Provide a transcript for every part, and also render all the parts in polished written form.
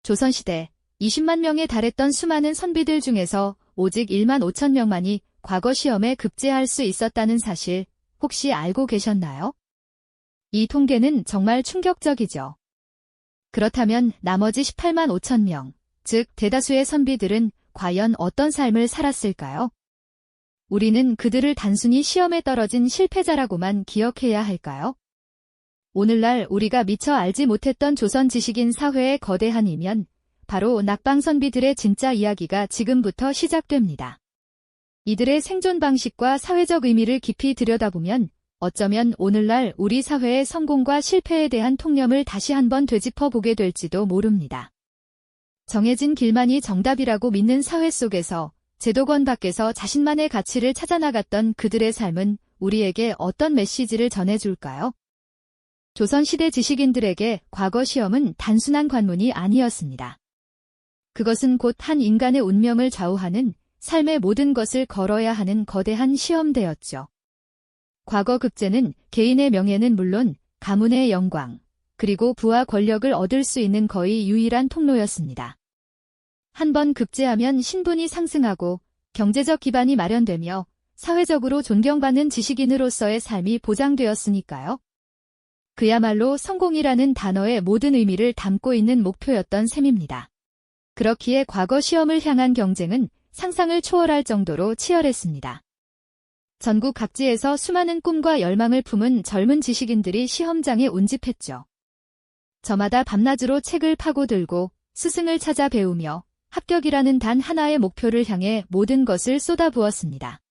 조선시대 20만 명에 달했던 수많은 선비들 중에서 오직 1만 5천 명만이 과거 시험에 급제할 수 있었다는 사실 혹시 알고 계셨나요? 이 통계는 정말 충격적이죠. 그렇다면 나머지 18만 5천 명, 즉 대다수의 선비들은 과연 어떤 삶을 살았을까요? 우리는 그들을 단순히 시험에 떨어진 실패자라고만 기억해야 할까요? 오늘날 우리가 미처 알지 못했던 조선 지식인 사회의 거대한 이면, 바로 낙방 선비들의 진짜 이야기가 지금부터 시작됩니다. 이들의 생존 방식과 사회적 의미를 깊이 들여다보면 어쩌면 오늘날 우리 사회의 성공과 실패에 대한 통념을 다시 한번 되짚어 보게 될지도 모릅니다. 정해진 길만이 정답이라고 믿는 사회 속에서 제도권 밖에서 자신만의 가치를 찾아나갔던 그들의 삶은 우리에게 어떤 메시지를 전해줄까요? 조선시대 지식인들에게 과거 시험은 단순한 관문이 아니었습니다. 그것은 곧 한 인간의 운명을 좌우하는 삶의 모든 것을 걸어야 하는 거대한 시험대였죠. 과거 급제는 개인의 명예는 물론 가문의 영광, 그리고 부와 권력을 얻을 수 있는 거의 유일한 통로였습니다. 한 번 급제하면 신분이 상승하고 경제적 기반이 마련되며 사회적으로 존경받는 지식인으로서의 삶이 보장되었으니까요. 그야말로 성공이라는 단어의 모든 의미를 담고 있는 목표였던 셈입니다. 그렇기에 과거 시험을 향한 경쟁은 상상을 초월할 정도로 치열했습니다. 전국 각지에서 수많은 꿈과 열망을 품은 젊은 지식인들이 시험장에 운집했죠. 저마다 밤낮으로 책을 파고들고 스승을 찾아 배우며 합격이라는 단 하나의 목표를 향해 모든 것을 쏟아부었습니다.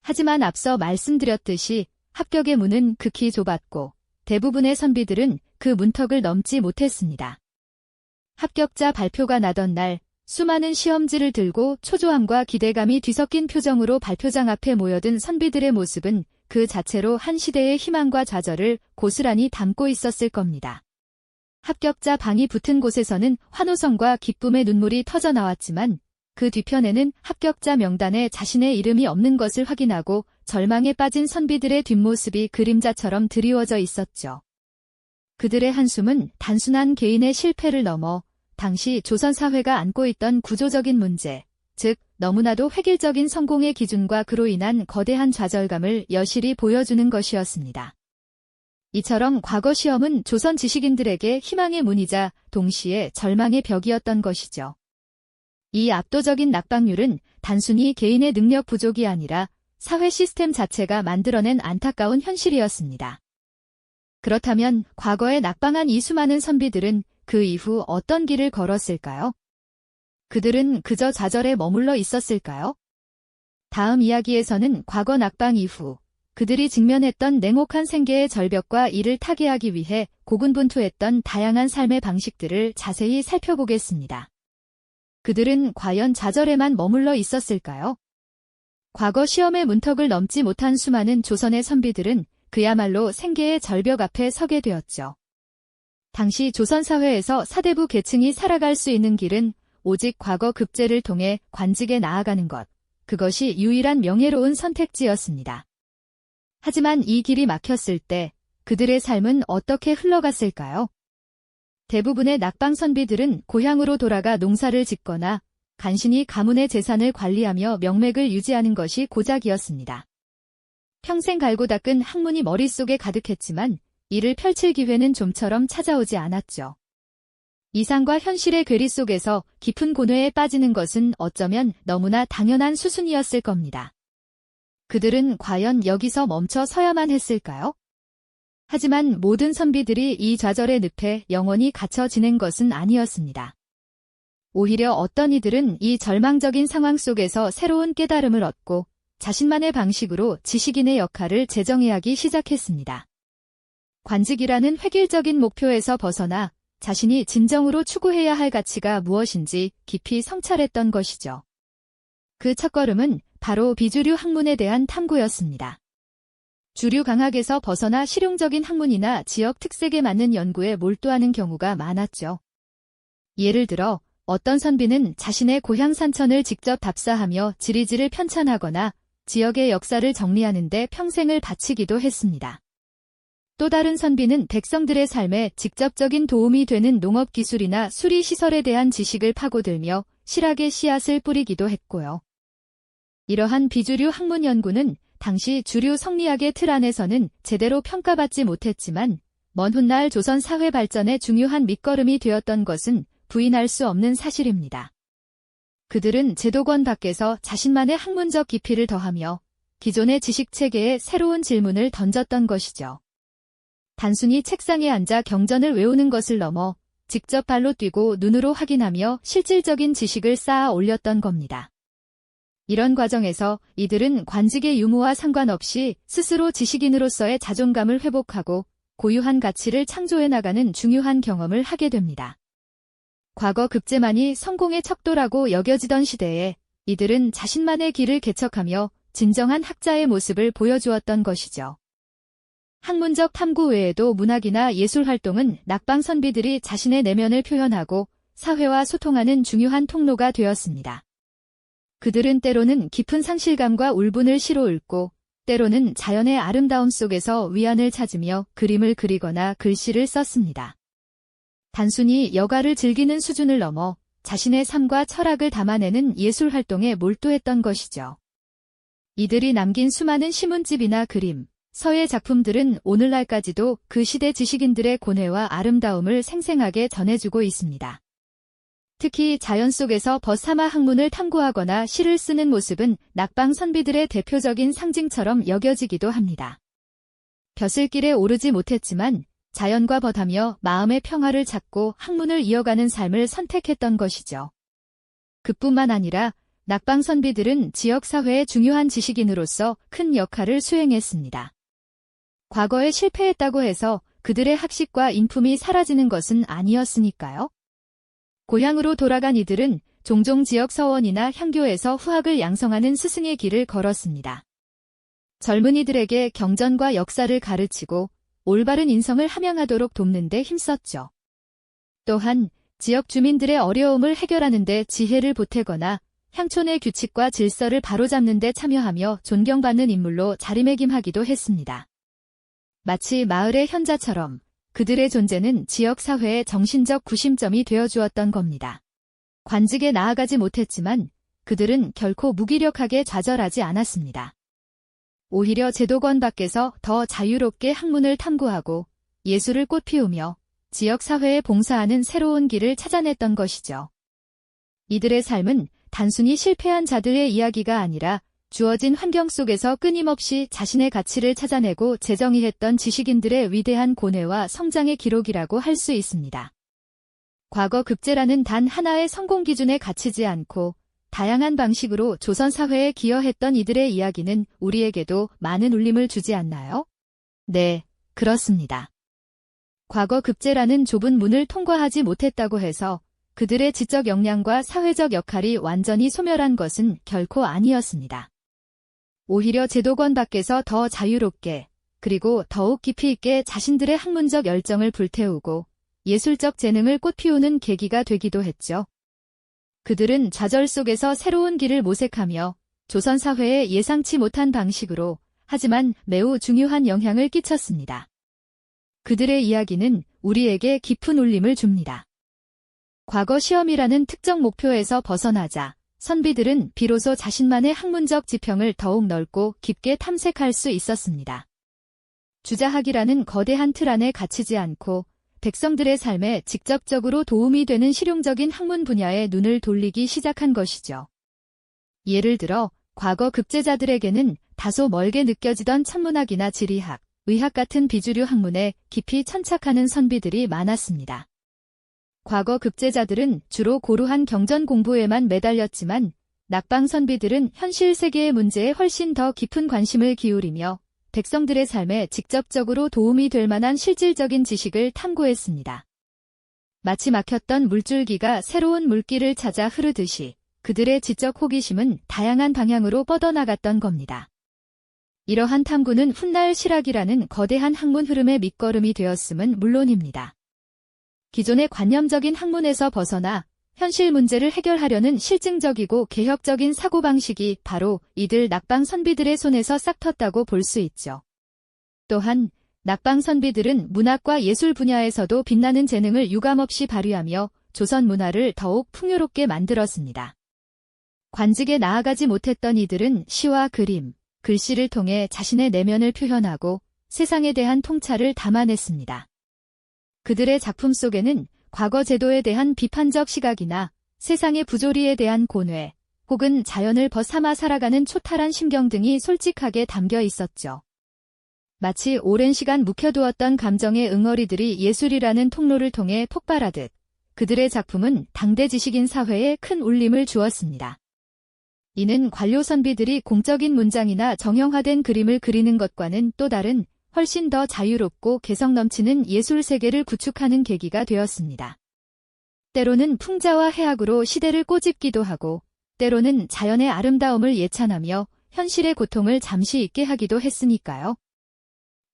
하지만 앞서 말씀드렸듯이 합격의 문은 극히 좁았고 대부분의 선비들은 그 문턱을 넘지 못했습니다. 합격자 발표가 나던 날 수많은 시험지를 들고 초조함과 기대감이 뒤섞인 표정으로 발표장 앞에 모여든 선비들의 모습은 그 자체로 한 시대의 희망과 좌절을 고스란히 담고 있었을 겁니다. 합격자 방이 붙은 곳에서는 환호성과 기쁨의 눈물이 터져 나왔지만 그 뒤편에는 합격자 명단에 자신의 이름이 없는 것을 확인하고 절망에 빠진 선비들의 뒷모습이 그림자처럼 드리워져 있었죠. 그들의 한숨은 단순한 개인의 실패를 넘어 당시 조선 사회가 안고 있던 구조적인 문제, 즉 너무나도 획일적인 성공의 기준과 그로 인한 거대한 좌절감을 여실히 보여주는 것이었습니다. 이처럼 과거 시험은 조선 지식인들에게 희망의 문이자 동시에 절망의 벽이었던 것이죠. 이 압도적인 낙방률은 단순히 개인의 능력 부족이 아니라 사회 시스템 자체가 만들어낸 안타까운 현실이었습니다. 그렇다면 과거에 낙방한 이 수많은 선비들은 그 이후 어떤 길을 걸었을까요? 그들은 그저 좌절에 머물러 있었을까요? 다음 이야기에서는 과거 낙방 이후 그들이 직면했던 냉혹한 생계의 절벽과 이를 타개하기 위해 고군분투했던 다양한 삶의 방식들을 자세히 살펴보겠습니다. 그들은 과연 좌절에만 머물러 있었을까요? 과거 시험의 문턱을 넘지 못한 수많은 조선의 선비들은 그야말로 생계의 절벽 앞에 서게 되었죠. 당시 조선 사회에서 사대부 계층이 살아갈 수 있는 길은 오직 과거 급제를 통해 관직에 나아가는 것, 그것이 유일한 명예로운 선택지였습니다. 하지만 이 길이 막혔을 때 그들의 삶은 어떻게 흘러갔을까요? 대부분의 낙방 선비들은 고향으로 돌아가 농사를 짓거나 간신히 가문의 재산을 관리하며 명맥을 유지하는 것이 고작이었습니다. 평생 갈고 닦은 학문이 머릿속에 가득했지만 이를 펼칠 기회는 좀처럼 찾아오지 않았죠. 이상과 현실의 괴리 속에서 깊은 고뇌에 빠지는 것은 어쩌면 너무나 당연한 수순이었을 겁니다. 그들은 과연 여기서 멈춰 서야만 했을까요? 하지만 모든 선비들이 이 좌절의 늪에 영원히 갇혀 지낸 것은 아니었습니다. 오히려 어떤 이들은 이 절망적인 상황 속에서 새로운 깨달음을 얻고 자신만의 방식으로 지식인의 역할을 재정의하기 시작했습니다. 관직이라는 획일적인 목표에서 벗어나 자신이 진정으로 추구해야 할 가치가 무엇인지 깊이 성찰했던 것이죠. 그 첫걸음은 바로 비주류 학문에 대한 탐구였습니다. 주류 강학에서 벗어나 실용적인 학문이나 지역 특색에 맞는 연구에 몰두하는 경우가 많았죠. 예를 들어 어떤 선비는 자신의 고향 산천을 직접 답사하며 지리지를 편찬하거나 지역의 역사를 정리하는 데 평생을 바치기도 했습니다. 또 다른 선비는 백성들의 삶에 직접적인 도움이 되는 농업기술이나 수리시설에 대한 지식을 파고들며 실학의 씨앗을 뿌리기도 했고요. 이러한 비주류 학문 연구는 당시 주류 성리학의 틀 안에서는 제대로 평가받지 못했지만 먼 훗날 조선 사회 발전의 중요한 밑거름이 되었던 것은 부인할 수 없는 사실입니다. 그들은 제도권 밖에서 자신만의 학문적 깊이를 더하며 기존의 지식체계에 새로운 질문을 던졌던 것이죠. 단순히 책상에 앉아 경전을 외우는 것을 넘어 직접 발로 뛰고 눈으로 확인하며 실질적인 지식을 쌓아 올렸던 겁니다. 이런 과정에서 이들은 관직의 유무와 상관없이 스스로 지식인으로서의 자존감을 회복하고 고유한 가치를 창조해 나가는 중요한 경험을 하게 됩니다. 과거 급제만이 성공의 척도라고 여겨지던 시대에 이들은 자신만의 길을 개척하며 진정한 학자의 모습을 보여주었던 것이죠. 학문적 탐구 외에도 문학이나 예술 활동은 낙방 선비들이 자신의 내면을 표현하고 사회와 소통하는 중요한 통로가 되었습니다. 그들은 때로는 깊은 상실감과 울분을 시로 읊고 때로는 자연의 아름다움 속에서 위안을 찾으며 그림을 그리거나 글씨를 썼습니다. 단순히 여가를 즐기는 수준을 넘어 자신의 삶과 철학을 담아내는 예술 활동에 몰두했던 것이죠. 이들이 남긴 수많은 신문집이나 그림, 서예 작품들은 오늘날까지도 그 시대 지식인들의 고뇌와 아름다움을 생생하게 전해주고 있습니다. 특히 자연 속에서 벗사마 학문을 탐구하거나 시를 쓰는 모습은 낙방 선비들의 대표적인 상징처럼 여겨지기도 합니다. 벼슬길에 오르지 못했지만 자연과 벗하며 마음의 평화를 찾고 학문을 이어가는 삶을 선택했던 것이죠. 그뿐만 아니라 낙방 선비들은 지역사회의 중요한 지식인으로서 큰 역할을 수행했습니다. 과거에 실패했다고 해서 그들의 학식과 인품이 사라지는 것은 아니었으니까요. 고향으로 돌아간 이들은 종종 지역 서원이나 향교에서 후학을 양성하는 스승의 길을 걸었습니다. 젊은이들에게 경전과 역사를 가르치고 올바른 인성을 함양하도록 돕는 데 힘썼죠. 또한 지역 주민들의 어려움을 해결하는 데 지혜를 보태거나 향촌의 규칙과 질서를 바로잡는 데 참여하며 존경받는 인물로 자리매김하기도 했습니다. 마치 마을의 현자처럼 그들의 존재는 지역사회의 정신적 구심점이 되어주었던 겁니다. 관직에 나아가지 못했지만 그들은 결코 무기력하게 좌절하지 않았습니다. 오히려 제도권 밖에서 더 자유롭게 학문을 탐구하고 예술을 꽃피우며 지역사회에 봉사하는 새로운 길을 찾아냈던 것이죠. 이들의 삶은 단순히 실패한 자들의 이야기가 아니라 주어진 환경 속에서 끊임없이 자신의 가치를 찾아내고 재정의했던 지식인들의 위대한 고뇌와 성장의 기록이라고 할 수 있습니다. 과거 급제라는 단 하나의 성공 기준에 갇히지 않고 다양한 방식으로 조선 사회에 기여했던 이들의 이야기는 우리에게도 많은 울림을 주지 않나요? 네, 그렇습니다. 과거 급제라는 좁은 문을 통과하지 못했다고 해서 그들의 지적 역량과 사회적 역할이 완전히 소멸한 것은 결코 아니었습니다. 오히려 제도권 밖에서 더 자유롭게 그리고 더욱 깊이 있게 자신들의 학문적 열정을 불태우고 예술적 재능을 꽃피우는 계기가 되기도 했죠. 그들은 좌절 속에서 새로운 길을 모색하며 조선 사회에 예상치 못한 방식으로 하지만 매우 중요한 영향을 끼쳤습니다. 그들의 이야기는 우리에게 깊은 울림을 줍니다. 과거 시험이라는 특정 목표에서 벗어나자 선비들은 비로소 자신만의 학문적 지평을 더욱 넓고 깊게 탐색할 수 있었습니다. 주자학이라는 거대한 틀 안에 갇히지 않고 백성들의 삶에 직접적으로 도움이 되는 실용적인 학문 분야에 눈을 돌리기 시작한 것이죠. 예를 들어 과거 급제자들에게는 다소 멀게 느껴지던 천문학이나 지리학, 의학 같은 비주류 학문에 깊이 천착하는 선비들이 많았습니다. 과거 급제자들은 주로 고루한 경전 공부에만 매달렸지만 낙방 선비들은 현실 세계의 문제에 훨씬 더 깊은 관심을 기울이며 백성들의 삶에 직접적으로 도움이 될 만한 실질적인 지식을 탐구했습니다. 마치 막혔던 물줄기가 새로운 물길을 찾아 흐르듯이 그들의 지적 호기심은 다양한 방향으로 뻗어나갔던 겁니다. 이러한 탐구는 훗날 실학이라는 거대한 학문 흐름의 밑거름이 되었음은 물론입니다. 기존의 관념적인 학문에서 벗어나 현실 문제를 해결하려는 실증적이고 개혁적인 사고방식이 바로 이들 낙방 선비들의 손에서 싹텄다고 볼 수 있죠. 또한 낙방 선비들은 문학과 예술 분야에서도 빛나는 재능을 유감없이 발휘하며 조선 문화를 더욱 풍요롭게 만들었습니다. 관직에 나아가지 못했던 이들은 시와 그림, 글씨를 통해 자신의 내면을 표현하고 세상에 대한 통찰을 담아냈습니다. 그들의 작품 속에는 과거 제도에 대한 비판적 시각이나 세상의 부조리에 대한 고뇌, 혹은 자연을 벗삼아 살아가는 초탈한 심경 등이 솔직하게 담겨 있었죠. 마치 오랜 시간 묵혀두었던 감정의 응어리들이 예술이라는 통로를 통해 폭발하듯 그들의 작품은 당대 지식인 사회에 큰 울림을 주었습니다. 이는 관료 선비들이 공적인 문장이나 정형화된 그림을 그리는 것과는 또 다른 훨씬 더 자유롭고 개성 넘치는 예술 세계를 구축하는 계기가 되었습니다. 때로는 풍자와 해악으로 시대를 꼬집기도 하고 때로는 자연의 아름다움을 예찬하며 현실의 고통을 잠시 잊게 하기도 했으니까요.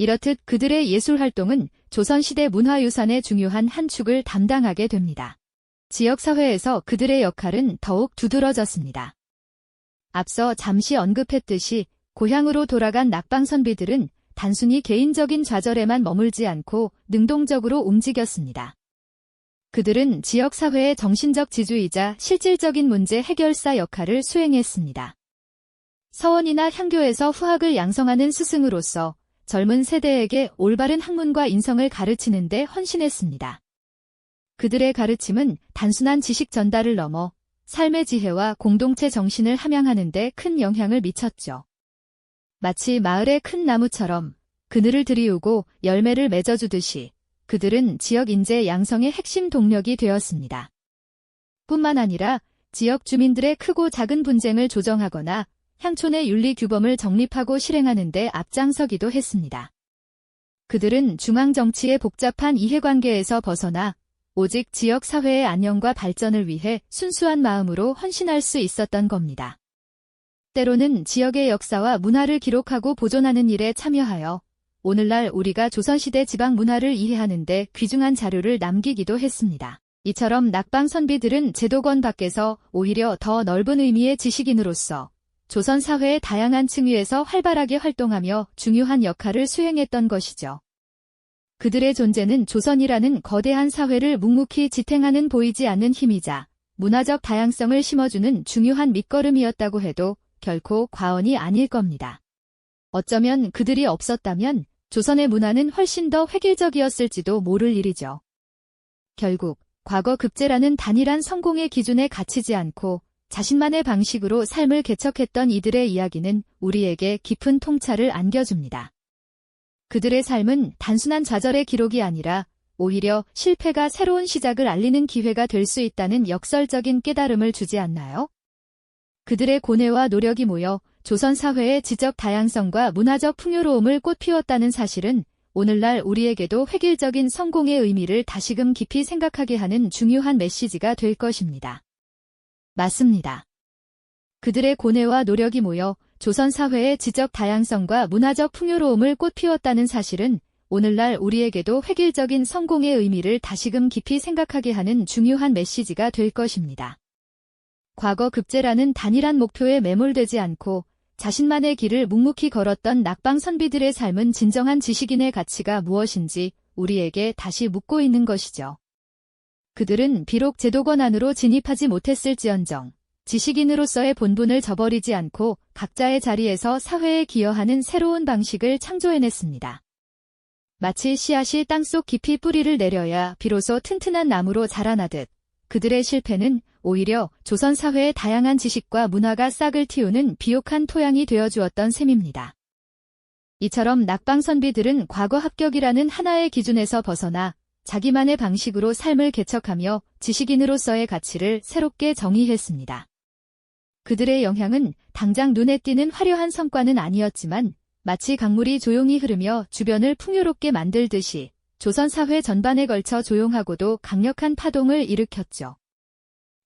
이렇듯 그들의 예술 활동은 조선시대 문화유산의 중요한 한 축을 담당하게 됩니다. 지역사회에서 그들의 역할은 더욱 두드러졌습니다. 앞서 잠시 언급했듯이 고향으로 돌아간 낙방 선비들은 단순히 개인적인 좌절에만 머물지 않고 능동적으로 움직였습니다. 그들은 지역사회의 정신적 지주이자 실질적인 문제 해결사 역할을 수행했습니다. 서원이나 향교에서 후학을 양성하는 스승으로서 젊은 세대에게 올바른 학문과 인성을 가르치는 데 헌신했습니다. 그들의 가르침은 단순한 지식 전달을 넘어 삶의 지혜와 공동체 정신을 함양하는 데 큰 영향을 미쳤죠. 마치 마을의 큰 나무처럼 그늘을 들이우고 열매를 맺어주듯이 그들은 지역 인재 양성의 핵심 동력이 되었습니다. 뿐만 아니라 지역 주민들의 크고 작은 분쟁을 조정하거나 향촌의 윤리 규범을 정립하고 실행하는 데 앞장서기도 했습니다. 그들은 중앙 정치의 복잡한 이해관계에서 벗어나 오직 지역 사회의 안녕과 발전을 위해 순수한 마음으로 헌신할 수 있었던 겁니다. 때로는 지역의 역사와 문화를 기록하고 보존하는 일에 참여하여 오늘날 우리가 조선시대 지방 문화를 이해하는 데 귀중한 자료를 남기기도 했습니다. 이처럼 낙방 선비들은 제도권 밖에서 오히려 더 넓은 의미의 지식인으로서 조선 사회의 다양한 층위에서 활발하게 활동하며 중요한 역할을 수행했던 것이죠. 그들의 존재는 조선이라는 거대한 사회를 묵묵히 지탱하는 보이지 않는 힘이자 문화적 다양성을 심어주는 중요한 밑거름이었다고 해도 결코 과언이 아닐 겁니다. 어쩌면 그들이 없었다면 조선의 문화는 훨씬 더 획일적이었을지도 모를 일이죠. 결국 과거 급제라는 단일한 성공의 기준에 갇히지 않고 자신만의 방식으로 삶을 개척했던 이들의 이야기는 우리에게 깊은 통찰을 안겨줍니다. 그들의 삶은 단순한 좌절의 기록이 아니라 오히려 실패가 새로운 시작을 알리는 기회가 될 수 있다는 역설적인 깨달음을 주지 않나요? 그들의 고뇌와 노력이 모여 조선 사회의 지적 다양성과 문화적 풍요로움을 꽃피웠다는 사실은 오늘날 우리에게도 획일적인 성공의 의미를 다시금 깊이 생각하게 하는 중요한 메시지가 될 것입니다. 맞습니다. 그들의 고뇌와 노력이 모여 조선 사회의 지적 다양성과 문화적 풍요로움을 꽃피웠다는 사실은 오늘날 우리에게도 획일적인 성공의 의미를 다시금 깊이 생각하게 하는 중요한 메시지가 될 것입니다. 과거 급제라는 단일한 목표에 매몰되지 않고 자신만의 길을 묵묵히 걸었던 낙방 선비들의 삶은 진정한 지식인의 가치가 무엇인지 우리에게 다시 묻고 있는 것이죠. 그들은 비록 제도권 안으로 진입하지 못했을지언정 지식인으로서의 본분을 저버리지 않고 각자의 자리에서 사회에 기여하는 새로운 방식을 창조해냈습니다. 마치 씨앗이 땅속 깊이 뿌리를 내려야 비로소 튼튼한 나무로 자라나듯 그들의 실패는 오히려 조선 사회의 다양한 지식과 문화가 싹을 틔우는 비옥한 토양이 되어주었던 셈입니다. 이처럼 낙방 선비들은 과거 합격이라는 하나의 기준에서 벗어나 자기만의 방식으로 삶을 개척하며 지식인으로서의 가치를 새롭게 정의했습니다. 그들의 영향은 당장 눈에 띄는 화려한 성과는 아니었지만 마치 강물이 조용히 흐르며 주변을 풍요롭게 만들듯이 조선 사회 전반에 걸쳐 조용하고도 강력한 파동을 일으켰죠.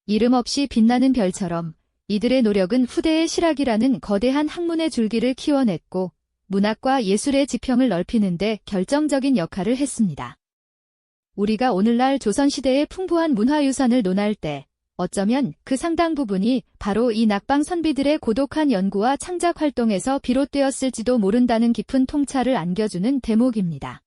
이름 없이 빛나는 별처럼 이들의 노력은 후대의 실학이라는 거대한 학문의 줄기를 키워냈고 문학과 예술의 지평을 넓히는 데 결정적인 역할을 했습니다. 우리가 오늘날 조선시대의 풍부한 문화유산을 논할 때 어쩌면 그 상당 부분이 바로 이 낙방 선비들의 고독한 연구와 창작 활동에서 비롯되었을지도 모른다는 깊은 통찰을 안겨주는 대목입니다.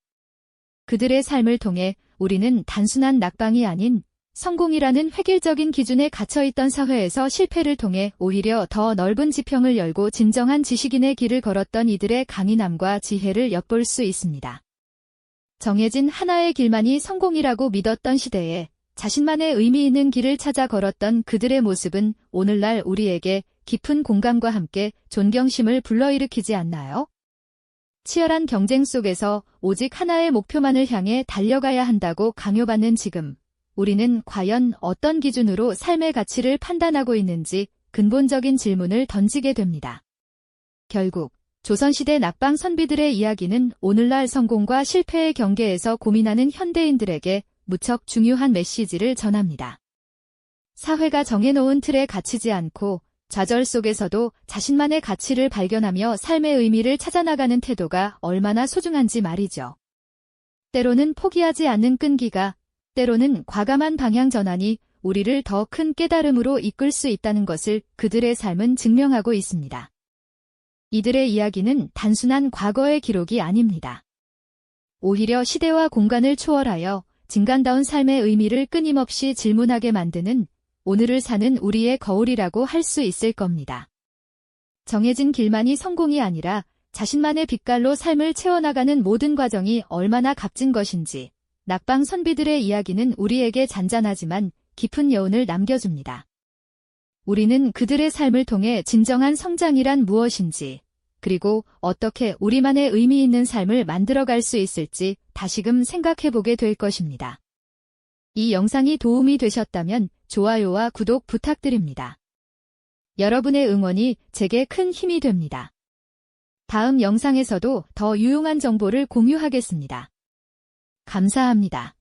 그들의 삶을 통해 우리는 단순한 낙방이 아닌 성공이라는 획일적인 기준에 갇혀있던 사회에서 실패를 통해 오히려 더 넓은 지평을 열고 진정한 지식인의 길을 걸었던 이들의 강인함과 지혜를 엿볼 수 있습니다. 정해진 하나의 길만이 성공이라고 믿었던 시대에 자신만의 의미 있는 길을 찾아 걸었던 그들의 모습은 오늘날 우리에게 깊은 공감과 함께 존경심을 불러일으키지 않나요? 치열한 경쟁 속에서 오직 하나의 목표만을 향해 달려가야 한다고 강요받는 지금, 우리는 과연 어떤 기준으로 삶의 가치를 판단하고 있는지 근본적인 질문을 던지게 됩니다. 결국 조선시대 낙방 선비들의 이야기는 오늘날 성공과 실패의 경계에서 고민하는 현대인들에게 무척 중요한 메시지를 전합니다. 사회가 정해놓은 틀에 갇히지 않고 좌절 속에서도 자신만의 가치를 발견하며 삶의 의미를 찾아나가는 태도가 얼마나 소중한지 말이죠. 때로는 포기하지 않는 끈기가, 때로는 과감한 방향 전환이 우리를 더 큰 깨달음으로 이끌 수 있다는 것을 그들의 삶은 증명하고 있습니다. 이들의 이야기는 단순한 과거의 기록이 아닙니다. 오히려 시대와 공간을 초월하여 진간다운 삶의 의미를 끊임없이 질문하게 만드는 오늘을 사는 우리의 거울이라고 할 수 있을 겁니다. 정해진 길만이 성공이 아니라 자신만의 빛깔로 삶을 채워나가는 모든 과정이 얼마나 값진 것인지 낙방 선비들의 이야기는 우리에게 잔잔하지만 깊은 여운을 남겨줍니다. 우리는 그들의 삶을 통해 진정한 성장이란 무엇인지, 그리고 어떻게 우리만의 의미 있는 삶을 만들어갈 수 있을지 다시금 생각해보게 될 것입니다. 이 영상이 도움이 되셨다면 좋아요와 구독 부탁드립니다. 여러분의 응원이 제게 큰 힘이 됩니다. 다음 영상에서도 더 유용한 정보를 공유하겠습니다. 감사합니다.